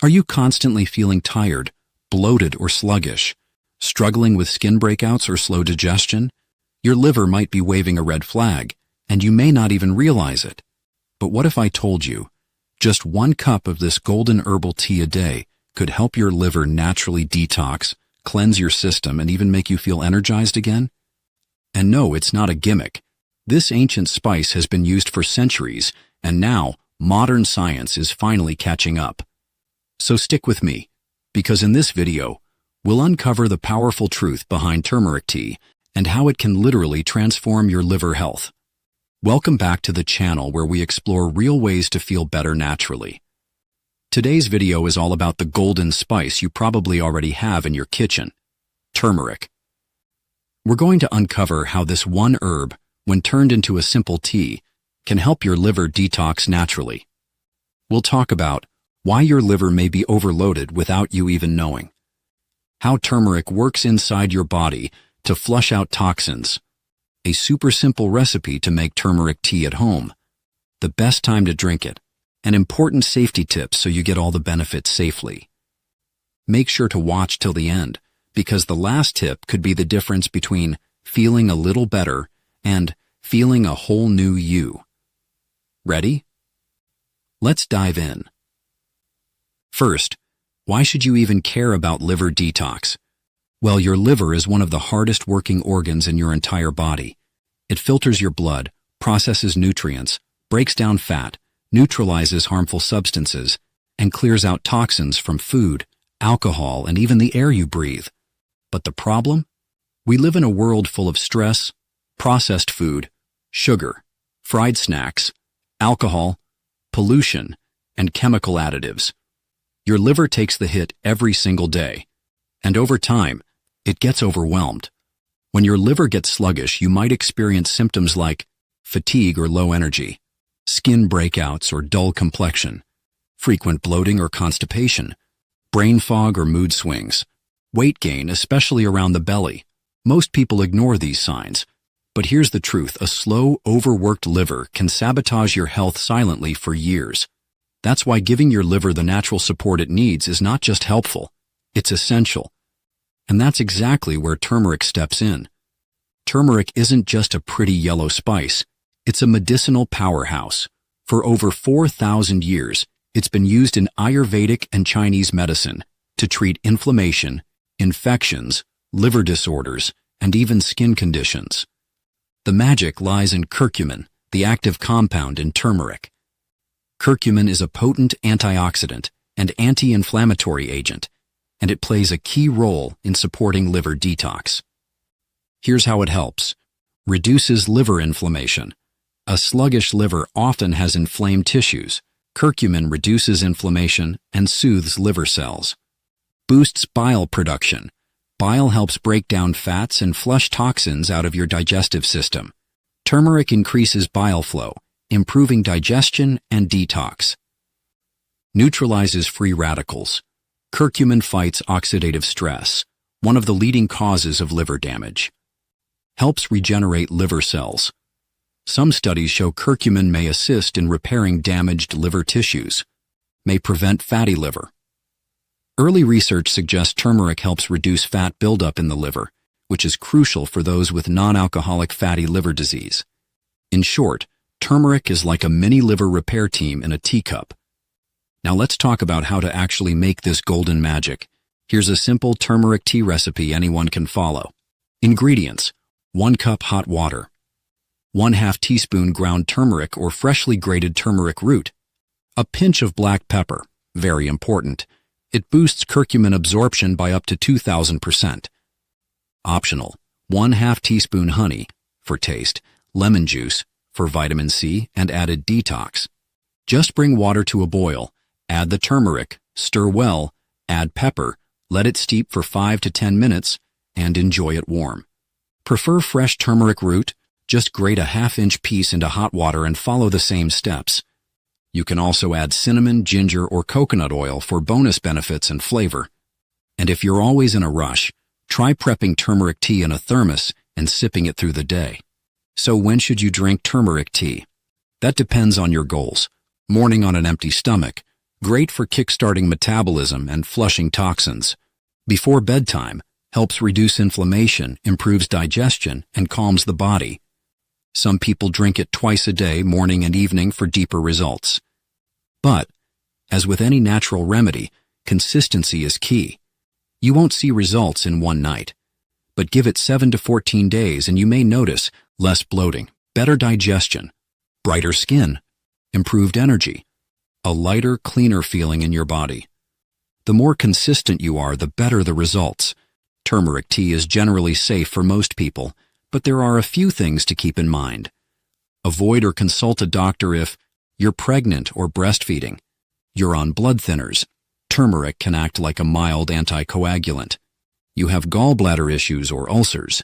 Are you constantly feeling tired, bloated, or sluggish? Struggling with skin breakouts or slow digestion? Your liver might be waving a red flag, and you may not even realize it. But what if I told you, just 1 cup of this golden herbal tea a day could help your liver naturally detox, cleanse your system, and even make you feel energized again? And no, it's not a gimmick. This ancient spice has been used for centuries, and now modern science is finally catching up. So stick with me, because in this video, we'll uncover the powerful truth behind turmeric tea and how it can literally transform your liver health. Welcome back to the channel where we explore real ways to feel better naturally. Today's video is all about the golden spice you probably already have in your kitchen, turmeric. We're going to uncover how this one herb, when turned into a simple tea, can help your liver detox naturally. We'll talk about why your liver may be overloaded without you even knowing, how turmeric works inside your body to flush out toxins, a super simple recipe to make turmeric tea at home, the best time to drink it, and important safety tips so you get all the benefits safely. Make sure to watch till the end, because the last tip could be the difference between feeling a little better and feeling a whole new you. Ready? Let's dive in. First, why should you even care about liver detox? Well, your liver is one of the hardest working organs in your entire body. It filters your blood, processes nutrients, breaks down fat, neutralizes harmful substances, and clears out toxins from food, alcohol, and even the air you breathe. But the problem? We live in a world full of stress, processed food, sugar, fried snacks, alcohol, pollution, and chemical additives. Your liver takes the hit every single day, and over time, it gets overwhelmed. When your liver gets sluggish, you might experience symptoms like fatigue or low energy, skin breakouts or dull complexion, frequent bloating or constipation, brain fog or mood swings, weight gain, especially around the belly. Most people ignore these signs, but here's the truth: a slow, overworked liver can sabotage your health silently for years. That's why giving your liver the natural support it needs is not just helpful, it's essential. And that's exactly where turmeric steps in. Turmeric isn't just a pretty yellow spice, it's a medicinal powerhouse. For over 4,000 years, it's been used in Ayurvedic and Chinese medicine to treat inflammation, infections, liver disorders, and even skin conditions. The magic lies in curcumin, the active compound in turmeric. Curcumin is a potent antioxidant and anti-inflammatory agent, and it plays a key role in supporting liver detox. Here's how it helps. Reduces liver inflammation. A sluggish liver often has inflamed tissues. Curcumin reduces inflammation and soothes liver cells. Boosts bile production. Bile helps break down fats and flush toxins out of your digestive system. Turmeric increases bile flow, improving digestion and detox. Neutralizes free radicals. Curcumin fights oxidative stress, one of the leading causes of liver damage. Helps regenerate liver cells. Some studies show curcumin may assist in repairing damaged liver tissues, may prevent fatty liver. Early research suggests turmeric helps reduce fat buildup in the liver, which is crucial for those with non-alcoholic fatty liver disease. In short, turmeric is like a mini liver repair team in a teacup. Now let's talk about how to actually make this golden magic. Here's a simple turmeric tea recipe anyone can follow. Ingredients: 1 cup hot water, 1/2 teaspoon ground turmeric or freshly grated turmeric root, a pinch of black pepper, very important. It boosts curcumin absorption by up to 2,000%. Optional: 1/2 teaspoon honey, for taste, lemon juice, for vitamin C and added detox. Just bring water to a boil, add the turmeric, stir well, add pepper, let it steep for 5 to 10 minutes, and enjoy it warm. Prefer fresh turmeric root? Just grate a 1/2-inch piece into hot water and follow the same steps. You can also add cinnamon, ginger, or coconut oil for bonus benefits and flavor. And if you're always in a rush, try prepping turmeric tea in a thermos and sipping it through the day. So when should you drink turmeric tea? That depends on your goals. Morning on an empty stomach, Great for kickstarting metabolism and flushing toxins. Before bedtime, helps reduce inflammation, improves digestion, and calms the body. Some people drink it twice a day, morning and evening, for deeper results. But, as with any natural remedy, consistency is key. You won't see results in one night. But give it 7 to 14 days and you may notice less bloating, better digestion, brighter skin, improved energy, a lighter, cleaner feeling in your body. The more consistent you are, the better the results. Turmeric tea is generally safe for most people, but there are a few things to keep in mind. Avoid or consult a doctor if you're pregnant or breastfeeding. You're on blood thinners. Turmeric can act like a mild anticoagulant. You have gallbladder issues or ulcers.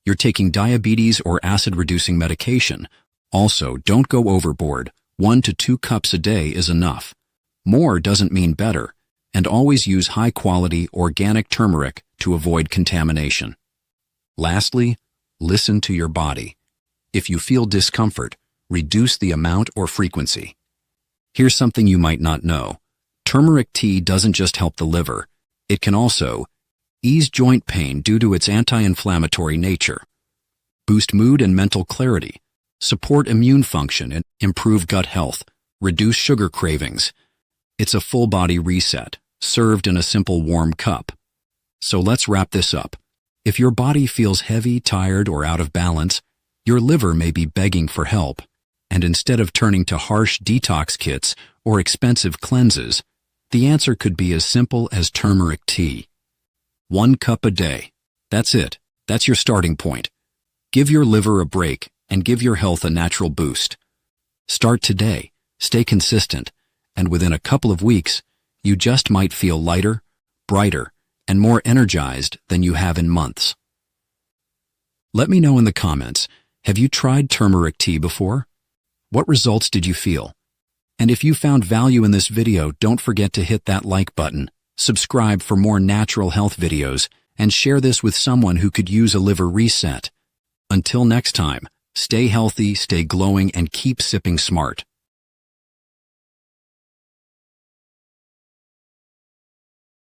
You're taking diabetes or acid-reducing medication. Also, don't go overboard. 1 to 2 cups a day is enough. More doesn't mean better, and always use high-quality organic turmeric to avoid contamination. Lastly, listen to your body. If you feel discomfort, reduce the amount or frequency. Here's something you might not know. Turmeric tea doesn't just help the liver. It can also ease joint pain due to its anti-inflammatory nature, boost mood and mental clarity, support immune function and improve gut health, reduce sugar cravings. It's a full-body reset, served in a simple warm cup. So let's wrap this up. If your body feels heavy, tired, or out of balance, your liver may be begging for help. And instead of turning to harsh detox kits or expensive cleanses, the answer could be as simple as turmeric tea. 1 cup a day. That's it. That's your starting point. Give your liver a break and give your health a natural boost. Start today, stay consistent, and within a couple of weeks, you just might feel lighter, brighter, and more energized than you have in months. Let me know in the comments, have you tried turmeric tea before? What results did you feel? And if you found value in this video, don't forget to hit that like button, subscribe for more natural health videos, and share this with someone who could use a liver reset. Until next time, stay healthy, stay glowing, and keep sipping smart.